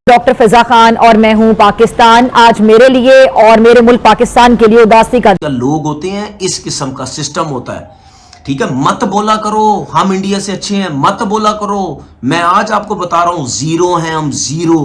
Doctor फिजा खान और मैं हूं पाकिस्तान। आज मेरे लिए और मेरे मुल्क पाकिस्तान के लिए उदासी का लोग होते हैं, इस किस्म का सिस्टम होता है। ठीक है, मत बोला करो हम इंडिया से अच्छे हैं, मत बोला करो। मैं आज आपको बता रहा हूं, जीरो हैं हम, जीरो।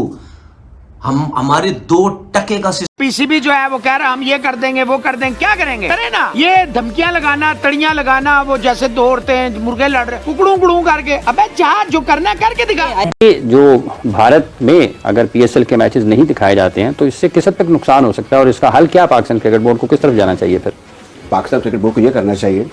हमारे 2% का पीसीबी जो है वो कह रहा है हम ये कर देंगे वो कर देंगे, क्या करेंगे? करे ना, ये धमकियां लगाना, तड़ियां लगाना, वो जैसे दौड़ते हैं मुर्गे लड़ रहे कुकड़ू कुकड़ू करके। अबे जहाँ जो करना है करके दिखा। जो भारत में अगर पीएसएल के मैचेस नहीं दिखाए जाते हैं तो इससे किस हद तक नुकसान हो सकता है और इसका हल क्या पाकिस्तान क्रिकेट बोर्ड को किस तरफ जाना चाहिए? फिर पाकिस्तान क्रिकेट बोर्ड को यह करना चाहिए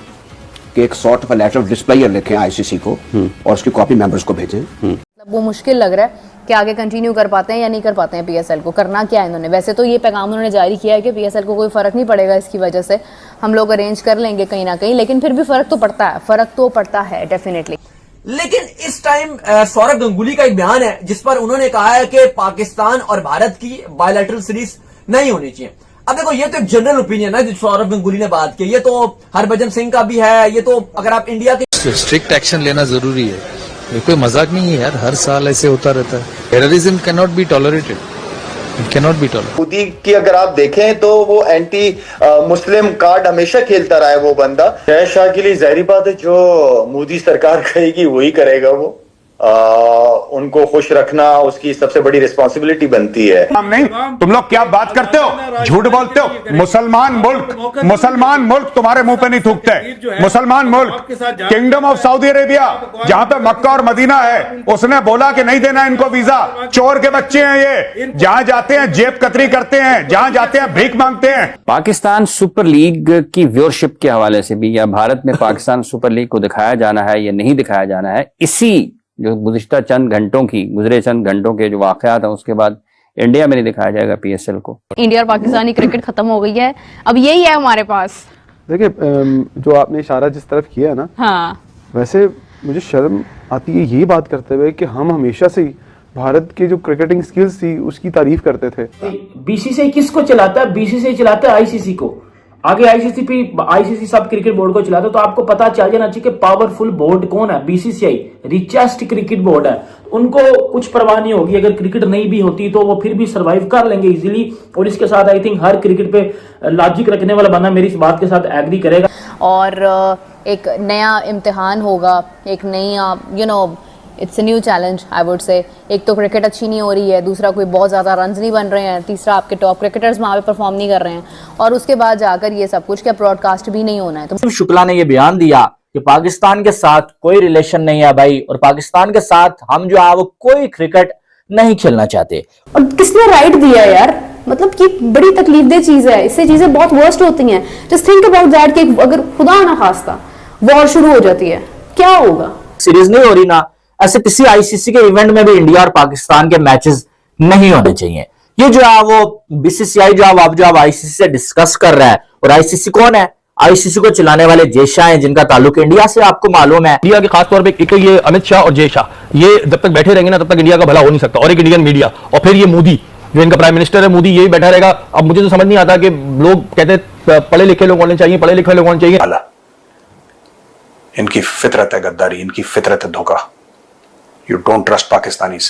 कि एक सॉर्ट ऑफ लेटर ऑफ डिस्प्लेयर लिखें आईसीसी को और उसकी कॉपी मेंबर्स को भेजें। वो मुश्किल लग रहा है कि आगे कंटिन्यू कर पाते हैं या नहीं कर पाते हैं पीएसएल को। करना क्या है इन्होंने? वैसे तो ये पैगाम उन्होंने जारी किया है कि पीएसएल को कोई फर्क नहीं पड़ेगा, इसकी वजह से हम लोग अरेंज कर लेंगे कहीं ना कहीं, लेकिन फिर भी फर्क तो पड़ता है डेफिनेटली। लेकिन इस टाइम सौरभ गंगुली का एक बयान है जिस पर उन्होंने कहा है कि पाकिस्तान और भारत की बायलैटरल सीरीज नहीं होनी चाहिए। अब देखो, ये तो एक जनरल ओपिनियन है जो सौरभ गंगुली ने बात की, ये तो हरभजन सिंह का भी है। ये तो अगर आप इंडिया के स्ट्रिक्ट एक्शन लेना जरूरी है, ये कोई मजाक नहीं है यार, हर साल ऐसे होता रहता है। Terrorism can not be tolerated, it can not be tolerated. Modi की अगर आप देखें तो वो एंटी मुस्लिम कार्ड हमेशा खेलता रहा है वो बंदा। जय शाह के लिए जाहिर बात है जो मोदी सरकार कहेगी वही करेगा वो। उनको खुश रखना उसकी सबसे बड़ी रिस्पॉन्सिबिलिटी बनती है। नहीं, तुम लोग क्या बात करते हो, झूठ बोलते हो। मुसलमान मुल्क तुम्हारे मुंह पे नहीं थूकते। मुसलमान मुल्क, किंगडम ऑफ सऊदी अरेबिया जहां पे मक्का और मदीना है, उसने बोला कि नहीं देना इनको वीजा। चोर के बच्चे हैं ये, जहां जाते हैं जेब कतरी करते हैं, जहां जाते हैं भीख मांगते हैं। पाकिस्तान सुपर लीग की व्यूअरशिप के हवाले से भी, या भारत में पाकिस्तान सुपर लीग को दिखाया जाना है या नहीं दिखाया जाना है, इसी जो गुज़िश्ता गुजरे चंद घंटों के जो वाकयात हैं उसके बाद इंडिया में नहीं दिखाया जाएगा पीएसएल को। इंडिया और पाकिस्तानी क्रिकेट खत्म हो गई है, अब यही है हमारे पास। देखिए, जो आपने इशारा जिस तरफ किया ना, हाँ, वैसे मुझे शर्म आती है ये बात करते हुए कि हम हमेशा से ही भारत के जो क्रिकेटिंग स्किल्स थी उसकी तारीफ करते थे। बीसीसीआई किसको चलाता है? बीसीसीआई चलाता है आईसीसी को। आगे आईसीसी सब क्रिकेट बोर्ड को चलाता है, तो आपको पता चल जाना चाहिए कि पावरफुल बोर्ड कौन है। बीसीसीआई रिचेस्ट क्रिकेट बोर्ड है, उनको कुछ परवाह नहीं होगी। अगर क्रिकेट नहीं भी होती तो वो फिर भी सरवाइव कर लेंगे इजीली। और इसके साथ आई थिंक हर क्रिकेट पे लॉजिक रखने वाला बंदा मेरी इस बात के साथ एग्री करेगा। और एक नया इम्तिहान होगा, एक नई it's a new challenge I would say. एक तो क्रिकेट अच्छी नहीं हो रही है, दूसरा कोई बहुत ज़्यादा रन्स नहीं बन रहे हैं, तीसरा आपके टॉप क्रिकेटर्स वहाँ पे परफॉर्म नहीं कर रहे हैं, और उसके बाद जाकर ये सब कुछ क्या ब्रॉडकास्ट भी नहीं होना है। तो शुक्ला ने ये बयान दिया कि पाकिस्तान के साथ कोई रिलेशन नहीं है भाई, और पाकिस्तान के साथ हम जो है वो कोई क्रिकेट नहीं खेलना चाहते। और किसने राइट दिया यार? मतलब कि बड़ी तकलीफदेह चीज है, इससे चीजें बहुत वर्स्ट होती हैं। जस्ट थिंक अबाउट दैट कि अगर खुदा ना खास्ता वॉर शुरू हो जाती है, क्या होगा? सीरीज नहीं हो रही ना, ऐसे किसी आईसीसी के इवेंट में भी इंडिया और पाकिस्तान के मैचेस नहीं होने चाहिए। ये जो है वो बीसीसीआई जो अब आईसीसी से डिस्कस कर रहा है। और आईसीसी कौन है? आईसीसी को चलाने वाले जय शाह हैं, जिनका ताल्लुक इंडिया से आपको मालूम है। इंडिया के खासतौर पे एक ये अमित शाह और जय शाह, ये जब तक बैठे रहेंगे ना तब तक इंडिया का भला हो नहीं सकता। और एक इंडियन मीडिया, और फिर ये मोदी जो इनका प्राइम मिनिस्टर है, मोदी, ये भी बैठा रहेगा। अब मुझे तो समझ नहीं आता कि लोग कहते पढ़े लिखे लोग होने चाहिए, पढ़े लिखे लोग होने चाहिए। इनकी फितरत है गद्दारी, इनकी फितरत है धोखा। You don't trust Pakistanis.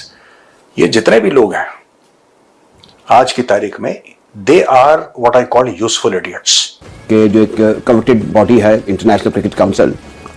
ये जितने भी लोग हैं आज की तारीख में, they are what I call useful idiots. कि जो एक कमिटेड बॉडी है इंटरनेशनल क्रिकेट काउंसिल,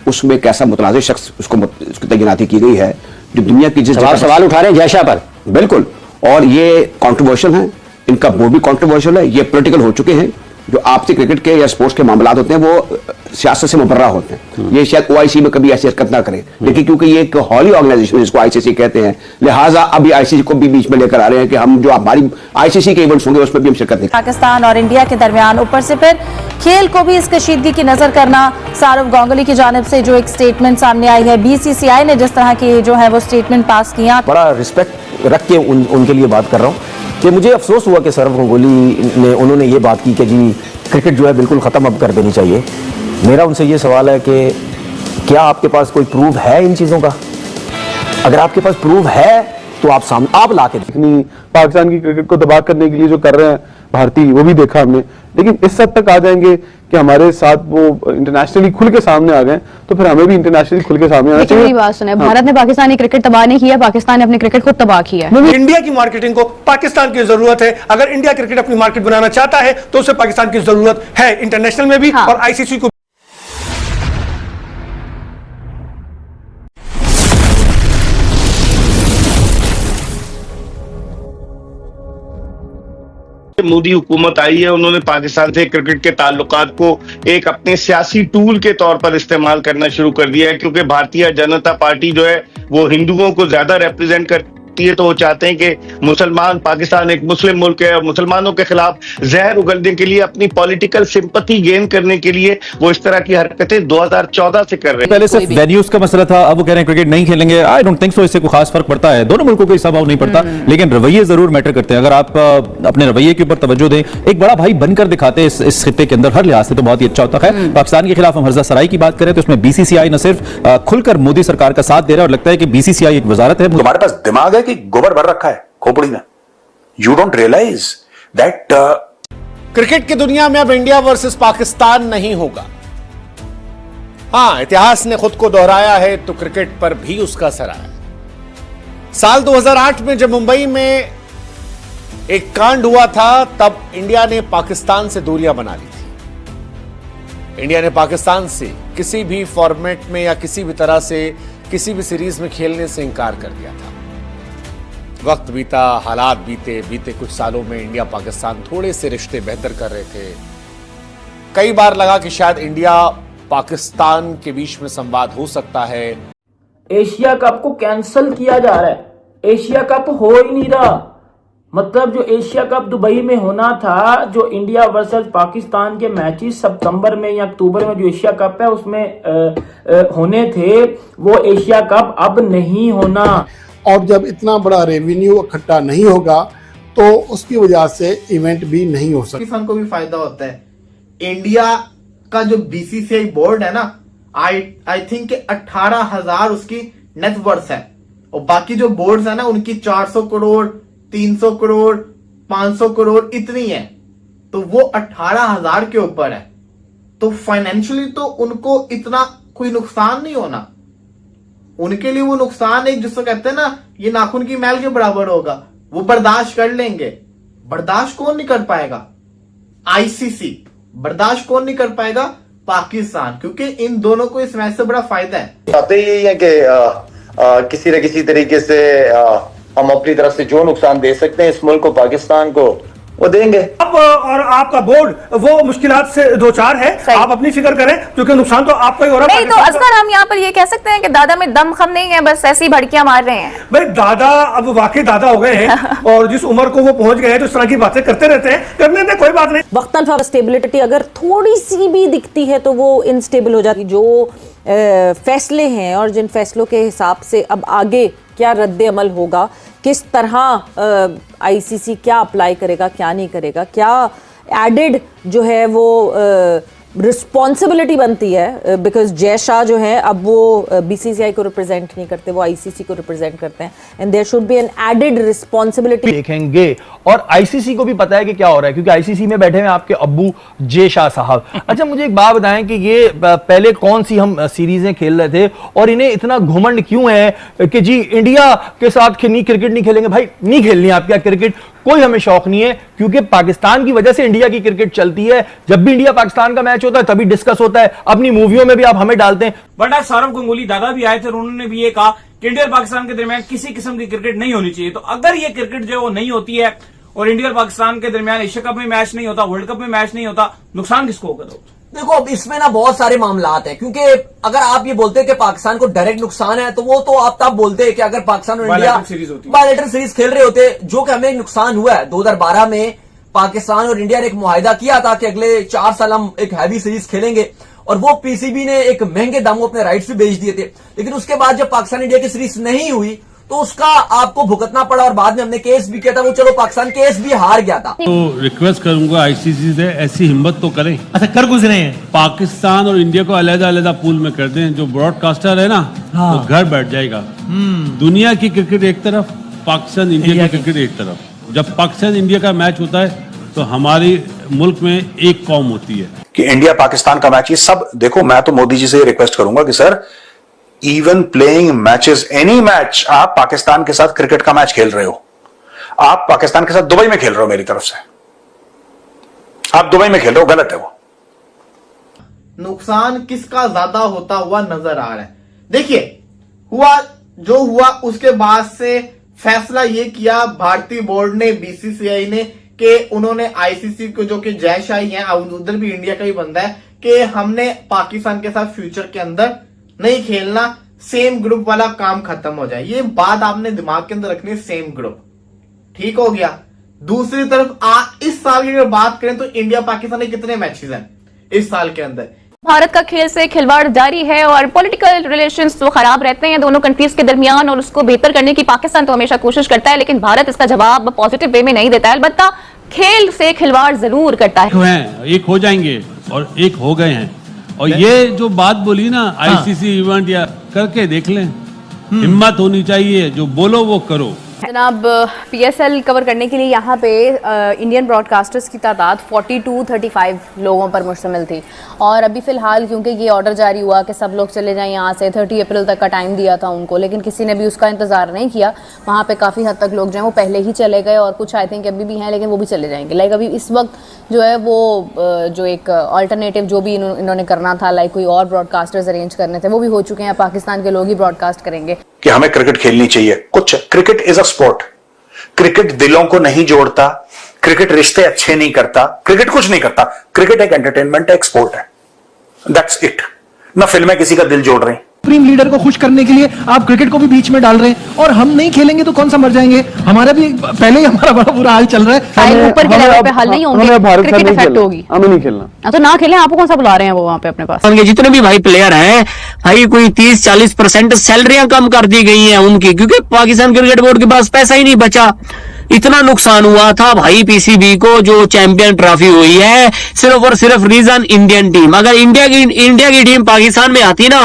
उसमें एक ऐसा मुतनाज़ शख्स उसकी तैनाती की गई है जो दुनिया की जिस सवाल उठा रहे हैं जय शाह पर। बिल्कुल, और ये कंट्रोवर्शियल है, इनका बोर्ड भी कंट्रोवर्शियल है, ये पॉलिटिकल हो चुके हैं। जो आपसी क्रिकेट के या स्पोर्ट्स के मामला होते हैं वो सियासत से मुबर्रा होते हैं। ये शायद ओआईसी में कभी ऐसी हरकत ना करे, लेकिन क्योंकि ये एक हॉली ऑर्गेनाइजेशन है जिसको आईसीसी कहते हैं, लिहाजा अभी आईसीसी को भी बीच में लेकर आ रहे हैं कि हम जो हमारी आईसीसी के इवेंट्स होंगे उसमें भी हम शिरकत नहीं। पाकिस्तान और इंडिया के दरमियान ऊपर से फिर खेल को भी इस कशीदगी की नजर करना। सौरभ गांगुली की जानिब से जो एक स्टेटमेंट सामने आई है, बीसीसीआई ने जिस तरह की जो है वो स्टेटमेंट पास किया, बड़ा रिस्पेक्ट रख के उनके लिए बात कर रहा हूँ कि मुझे अफसोस हुआ कि सौरभ गांगुली ने उन्होंने ये बात की कि जी क्रिकेट जो है बिल्कुल ख़त्म अब कर देनी चाहिए। मेरा उनसे ये सवाल है कि क्या आपके पास कोई प्रूफ है इन चीज़ों का? अगर आपके पास प्रूफ है तो आप ला के देखनी। पाकिस्तान की क्रिकेट को दबा करने के लिए जो कर रहे हैं भारतीय, वो भी देखा हमने। लेकिन इस हद तक आ जाएंगे कि हमारे साथ वो इंटरनेशनली खुल के सामने आ गए, तो फिर हमें भी इंटरनेशनली खुल के सामने आना चाहिए। मेरी बात सुने, भारत ने पाकिस्तानी क्रिकेट तबाह नहीं किया, पाकिस्तान ने अपनी क्रिकेट को तबाह किया है। इंडिया की मार्केटिंग को पाकिस्तान की जरूरत है। अगर इंडिया क्रिकेट अपनी मार्केट बनाना चाहता है तो उसे पाकिस्तान की जरूरत है, इंटरनेशनल में भी और आईसीसी को। मोदी हुकूमत आई है, उन्होंने पाकिस्तान से क्रिकेट के ताल्लुकात को एक अपने सियासी टूल के तौर पर इस्तेमाल करना शुरू कर दिया है, क्योंकि भारतीय जनता पार्टी जो है वो हिंदुओं को ज्यादा रिप्रेजेंट करती है, तो वो चाहते हैं कि मुसलमान, पाकिस्तान एक मुस्लिम मुल्क है और मुसलमानों के खिलाफ जहर उगलने के लिए, अपनी पॉलिटिकल सिंपैथी गेन करने के लिए वो इस तरह की हरकतें 2014 से कर रहे हैं। पहले सिर्फ वेन्यूज का मसला था, अब वो कह रहे हैं क्रिकेट नहीं खेलेंगे। आई डोंट थिंक सो, इससे कोई खास फर्क पड़ता है, दोनों मुल्कों को इसका भाव नहीं पड़ता, लेकिन रवैये जरूर मैटर करते हैं। अगर आप अपने रवैये के ऊपर तवज्जो दें, एक बड़ा भाई बनकर दिखाते हैं इस खित्ते के अंदर, हर लिहाज से तो बहुत ही अच्छा होता है। पाकिस्तान के खिलाफ हम हर्जा सराई की बात करें तो उसमें बीसीसीआई न सिर्फ खुलकर मोदी सरकार का साथ दे रहा है, और लगता है कि बीसीसीआई एक वजारत है। तुम्हारे पास दिमाग है कि गोबर भर रखा है खोपड़ी में? You don't realise that cricket की दुनिया में अब इंडिया वर्सेस पाकिस्तान नहीं होगा। हाँ, इतिहास ने खुद को दोहराया है तो क्रिकेट पर भी उसका असर आया। साल 2008 में जब मुंबई में एक कांड हुआ था, तब इंडिया ने पाकिस्तान से दूरियां बना ली थी। इंडिया ने पाकिस्तान से किसी भी फॉर्मेट में या किसी भी तरह से किसी भी सीरीज में खेलने से इंकार कर दिया था। वक्त बीता, हालात बीते कुछ सालों में इंडिया पाकिस्तान थोड़े से रिश्ते बेहतर कर रहे थे। कई बार लगा कि शायद इंडिया पाकिस्तान के बीच में संवाद हो सकता है। एशिया कप को कैंसिल किया जा रहा है, एशिया कप हो ही नहीं रहा। मतलब जो एशिया कप दुबई में होना था, जो इंडिया वर्सेस पाकिस्तान के मैचेस सितंबर में या अक्टूबर में जो एशिया कप है उसमें होने थे, वो एशिया कप अब नहीं होना। और जब इतना बड़ा रेवेन्यू इकट्ठा नहीं होगा तो उसकी वजह से इवेंट भी नहीं हो सकता। पाकिस्तान को भी फायदा होता है। इंडिया का जो बीसीसीआई बोर्ड है ना, आई थिंक 18,000 उसकी नेटवर्थ है, और बाकी जो बोर्ड्स है ना उनकी 400 करोड़ 300 करोड़ 500 करोड़ इतनी है, तो वो 18,000 के ऊपर है। तो फाइनेंशियली तो उनको इतना कोई नुकसान नहीं होना। उनके लिए वो नुकसान एक जिसको कहते हैं ना, ये नाखून की मैल के बराबर होगा, वो बर्दाश्त कर लेंगे। बर्दाश्त कौन नहीं कर पाएगा? आईसीसी। बर्दाश्त कौन नहीं कर पाएगा? पाकिस्तान, क्योंकि इन दोनों को इस मैच से बड़ा फायदा है। बातें यही है कि किसी न किसी तरीके से हम अपनी तरफ से जो नुकसान दे सकते हैं इस मुल्क को, पाकिस्तान को, वो देंगे। अब और आपका बोर्ड वो मुश्किलात से दो चार है, आप अपनी फिक्र करें, क्योंकि नुकसान तो आपको ही हो रहा है। नहीं तो असगर, हम यहाँ पर ये कह सकते हैं कि दादा में दम खम नहीं है, बस ऐसी भड़कियां मार रहे हैं। भाई दादा अब वाकई दादा हो गए हैं और जिस उम्र को वो पहुंच गए हैं तो इस तरह की बातें करते रहते हैं, करने में कोई बात नहीं। वक्तन स्टेबिलिटी अगर थोड़ी सी भी दिखती है तो वो इनस्टेबल हो जाती। जो फैसले हैं और जिन फैसलों के हिसाब से अब आगे क्या रद्द अमल होगा, किस तरह आईसीसी क्या अप्लाई करेगा, क्या नहीं करेगा, क्या एडेड जो है वो रिस्पॉन्सिबिलिटी बनती है, बिकॉज जय शाह जो है अब वो बीसीसीआई को रिप्रेजेंट नहीं करते, वो आईसीसी को रिप्रेजेंट करते हैं, and there should be an added responsibility. देखेंगे और आईसीसी को भी पता है कि क्या हो रहा है, क्योंकि आईसीसी में बैठे हैं आपके अब्बू जय शाह साहब। अच्छा, मुझे एक बात बताएं कि ये पहले कौन सी हम सीरीजें खेल रहे थे और इन्हें इतना घुमंड क्यों है कि जी इंडिया के साथ क्रिकेट नहीं खेलेंगे? भाई नहीं खेलनी है आपके क्रिकेट, कोई हमें शौक नहीं है, क्योंकि पाकिस्तान की वजह से इंडिया की क्रिकेट चलती है। जब भी इंडिया पाकिस्तान का मैच होता है तभी डिस्कस होता है, अपनी मूवियों में भी आप हमें डालते हैं। बट आज सौरव गंगुली दादा भी आए थे और उन्होंने भी ये कहा कि इंडिया और पाकिस्तान के दरमियान किसी किस्म की क्रिकेट नहीं होनी चाहिए। तो अगर ये क्रिकेट जो है वो नहीं होती है और इंडिया और पाकिस्तान के दरमियान एशिया कप में मैच नहीं होता, वर्ल्ड कप में मैच नहीं होता, नुकसान किसको होगा? देखो, अब इसमें ना बहुत सारे मामलात हैं, क्योंकि अगर आप ये बोलते हैं कि पाकिस्तान को डायरेक्ट नुकसान है, तो वो तो आप तब बोलते हैं कि अगर पाकिस्तान और इंडिया बायलैटरल सीरीज खेल रहे होते, जो कि हमें एक नुकसान हुआ है। 2012 में पाकिस्तान और इंडिया ने एक मुआहिदा किया था कि अगले 4 साल हम एक हैवी सीरीज खेलेंगे, और वो पीसीबी ने एक महंगे दामों अपने राइट्स भी बेच दिए थे। लेकिन उसके बाद जब पाकिस्तान इंडिया की सीरीज नहीं हुई तो उसका आपको भुगतना पड़ा, और बाद में हमने केस भी किया था, वो चलो पाकिस्तान केस भी हार गया था। तो रिक्वेस्ट करूंगा आईसीसी से ऐसी हिम्मत तो करें। अच्छा, कर गुजरे हैं। पाकिस्तान और इंडिया को अलग-अलग पूल में कर दें, जो ब्रॉडकास्टर है ना, हाँ। तो घर बैठ जाएगा। दुनिया की क्रिकेट एक तरफ, पाकिस्तान इंडिया की क्रिकेट एक तरफ। जब पाकिस्तान इंडिया का मैच होता है तो हमारी मुल्क में एक कौम होती है। कि इंडिया पाकिस्तान का मैच, ये सब देखो, मैं तो मोदी जी से रिक्वेस्ट करूंगा कि sir, even playing matches, any match, आप पाकिस्तान के साथ क्रिकेट का मैच खेल रहे हो, आप पाकिस्तान के साथ दुबई में खेल रहे हो, मेरी तरफ से आप दुबई में खेल रहे हो, गलत है वो। नुकसान किसका ज्यादा होता हुआ नजर आ रहा है? देखिए, हुआ जो हुआ, उसके बाद से फैसला ये किया भारतीय बोर्ड ने, बीसीसीआई ने, कि उन्होंने आईसीसी को, जो कि जय शाही है, उधर भी इंडिया का ही बंदा है, कि हमने पाकिस्तान के साथ फ्यूचर के अंदर नहीं खेलना, सेम ग्रुप वाला काम खत्म हो जाए। ये बात आपने दिमाग के अंदर रखनी, सेम ग्रुप, ठीक हो गया। दूसरी तरफ इस साल की अगर बात करें तो इंडिया पाकिस्तान के कितने मैचेस हैं इस साल के अंदर? भारत का खेल से खिलवाड़ जारी है और पॉलिटिकल रिलेशंस तो खराब रहते हैं दोनों कंट्रीज के दरमियान, और उसको बेहतर करने की पाकिस्तान तो हमेशा कोशिश करता है, लेकिन भारत इसका जवाब पॉजिटिव वे में नहीं देता है। अलबत्ता खेल से खिलवाड़ जरूर करता है। एक हो जाएंगे और एक हो गए हैं, और ये जो बात बोली ना आईसीसी इवेंट, या करके देख लें, हिम्मत होनी चाहिए, जो बोलो वो करो। जनाब, पीएसएल कवर करने के लिए यहाँ पे इंडियन ब्रॉडकास्टर्स की तादाद 42-35 लोगों पर मुश्तमिल थी, और अभी फ़िलहाल क्योंकि ये ऑर्डर जारी हुआ कि सब लोग चले जाएं यहाँ से, 30 अप्रैल तक का टाइम दिया था उनको, लेकिन किसी ने भी उसका इंतज़ार नहीं किया। वहाँ पे काफ़ी हद तक लोग जो हैं वो पहले ही चले गए, और कुछ आई थिंक अभी भी हैं, लेकिन वो भी चले जाएंगे। लाइक अभी इस वक्त जो है वो जो एक अल्टरनेटिव जो भी इन्होंने करना था, लाइक कोई और ब्रॉडकास्टर्स अरेंज करने थे, वो भी हो चुके हैं। पाकिस्तान के लोग ही ब्रॉडकास्ट करेंगे कि हमें क्रिकेट खेलनी चाहिए। कुछ cricket is a sport, cricket दिलों को नहीं जोड़ता, क्रिकेट रिश्ते अच्छे नहीं करता, क्रिकेट कुछ नहीं करता, क्रिकेट एक एंटरटेनमेंट है, एक स्पोर्ट है, दैट्स इट। ना फिल्में किसी का दिल जोड़ रही, सुप्रीम लीडर को खुश करने के लिए आप क्रिकेट को भी बीच में डाल रहे हैं, और हम नहीं खेलेंगे तो कौन सा मर जाएंगे? हमारा भी पहले ही हमारा बड़ा बुरा हाल चल रहा है, ऊपर के लेवल पे हल नहीं होंगे, क्रिकेट इफेक्ट होगी, हमें नहीं खेलना। तो ना खेलें, आपको कौन सा बुला रहे हैं वो वहाँ पे अपने पास? जितने भी भाई प्लेयर हैं भाई, कोई 30-40% सैलरियां कम कर दी गई हैं उनकी, क्योंकि पाकिस्तान क्रिकेट बोर्ड के पास पैसा ही नहीं बचा। इतना नुकसान हुआ था भाई पीसीबी को, जो चैंपियन ट्रॉफी हुई है, सिर्फ और सिर्फ रीजन इंडियन टीम। अगर इंडिया की टीम पाकिस्तान में आती ना,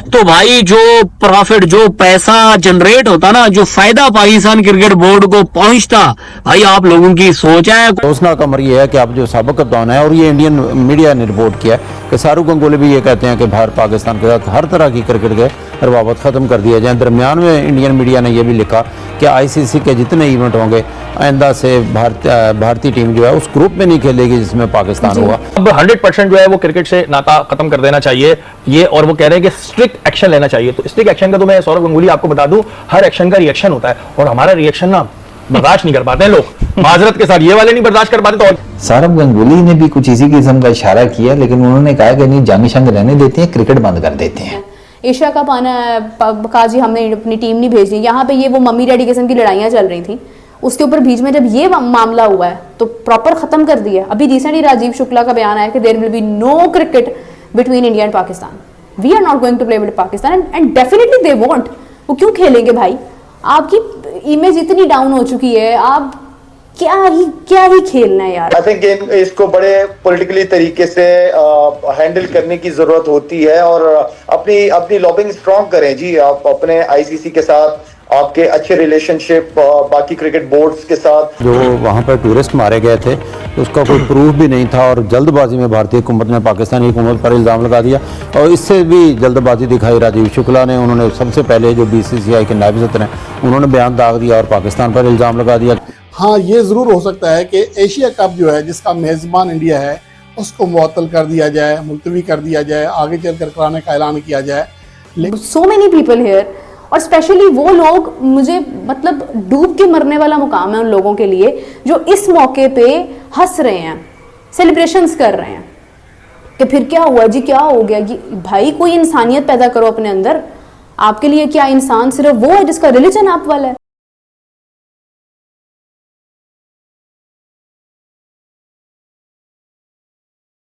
तो भाई जो प्रॉफिट, जो पैसा जनरेट होता ना, जो फायदा पाकिस्तान क्रिकेट बोर्ड को पहुंचता, भाई आप लोगों की सोच है। अफसोसनाक अमर ये है कि आप जो साबिक कप्तान है, और ये इंडियन मीडिया ने रिपोर्ट किया कि सौरव गंगुली भी ये कहते हैं कि भारत पाकिस्तान के साथ हर तरह की क्रिकेट के रवाबत खत्म कर दिया जाए। दरमियान में इंडियन मीडिया ने यह भी लिखा कि आईसीसी के जितने इवेंट होंगे आइंदा से भारतीय टीम जो है उस ग्रुप में नहीं खेलेगी जिसमें पाकिस्तान होगा। अब 100% जो है वो क्रिकेट से नाता खत्म कर देना चाहिए ये, और वो कह रहे हैं कि स्ट्रिक्ट एक्शन लेना चाहिए। तो स्ट्रिक्ट एक्शन का तो मैं सौरव गंगुली आपको बता दूं, हर एक्शन का रिएक्शन होता है, और हमारा रिएक्शन ना बर्दाश्त नहीं कर पाते हैं लोग, माजरत के साथ, ये वाले नहीं बर्दाश्त कर पाते। तो सौरव गंगुली ने भी कुछ इसी किस्म का इशारा किया, लेकिन उन्होंने कहा कि नहीं, जंग शंग रहने देते हैं, क्रिकेट बंद कर देते हैं। एशिया कप आना है, कहा जी हमने अपनी टीम नहीं भेजी, यहाँ पे ये वो मम्मी डैडी किस्म की लड़ाइयाँ चल रही थी, उसके ऊपर बीच में जब ये मामला हुआ है तो प्रॉपर खत्म कर दिया। अभी रिसेंटली राजीव शुक्ला का बयान आया कि there will be no cricket between India and Pakistan, we are not going to play with Pakistan, and definitely they won't. वो क्यों खेलेंगे भाई? आपकी इमेज इतनी डाउन हो चुकी है, आप क्या ही खेलना है यार। आई थिंक इसको बड़े पॉलिटिकली तरीके से हैंडल करने की जरूरत होती है, और अपनी लॉबिंग स्ट्रॉन्ग करें जी। आप अपने आईसीसी के साथ आपके अच्छे रिलेशनशिप बाकी क्रिकेट बोर्ड्स के साथ। जो वहाँ पर टूरिस्ट मारे गए थे उसका कोई प्रूफ भी नहीं था, और जल्दबाजी में भारतीय हुकूमत ने पाकिस्तानी हुकूमत पर इल्ज़ाम लगा दिया, और इससे भी जल्दबाजी दिखाई राजीव शुक्ला ने। उन्होंने सबसे पहले जो बीसीसीआई के नायब सदर हैं उन्होंने बयान दाग दिया और पाकिस्तान पर इल्ज़ाम लगा दिया। हाँ, ये ज़रूर हो सकता है कि एशिया कप जो है जिसका मेज़बान इंडिया है उसको मुअत्तल कर दिया जाए, मुलतवी कर दिया जाए, आगे चलकर कराने का ऐलान किया जाए। सो मेनी पीपल हियर, और स्पेशली वो लोग, मुझे मतलब डूब के मरने वाला मुकाम है उन लोगों के लिए जो इस मौके पे हंस रहे हैं, सेलिब्रेशंस कर रहे हैं कि फिर क्या हुआ जी, क्या हो गया जी। भाई कोई इंसानियत पैदा करो अपने अंदर। आपके लिए क्या इंसान सिर्फ वो है जिसका रिलीजन आप वाला है?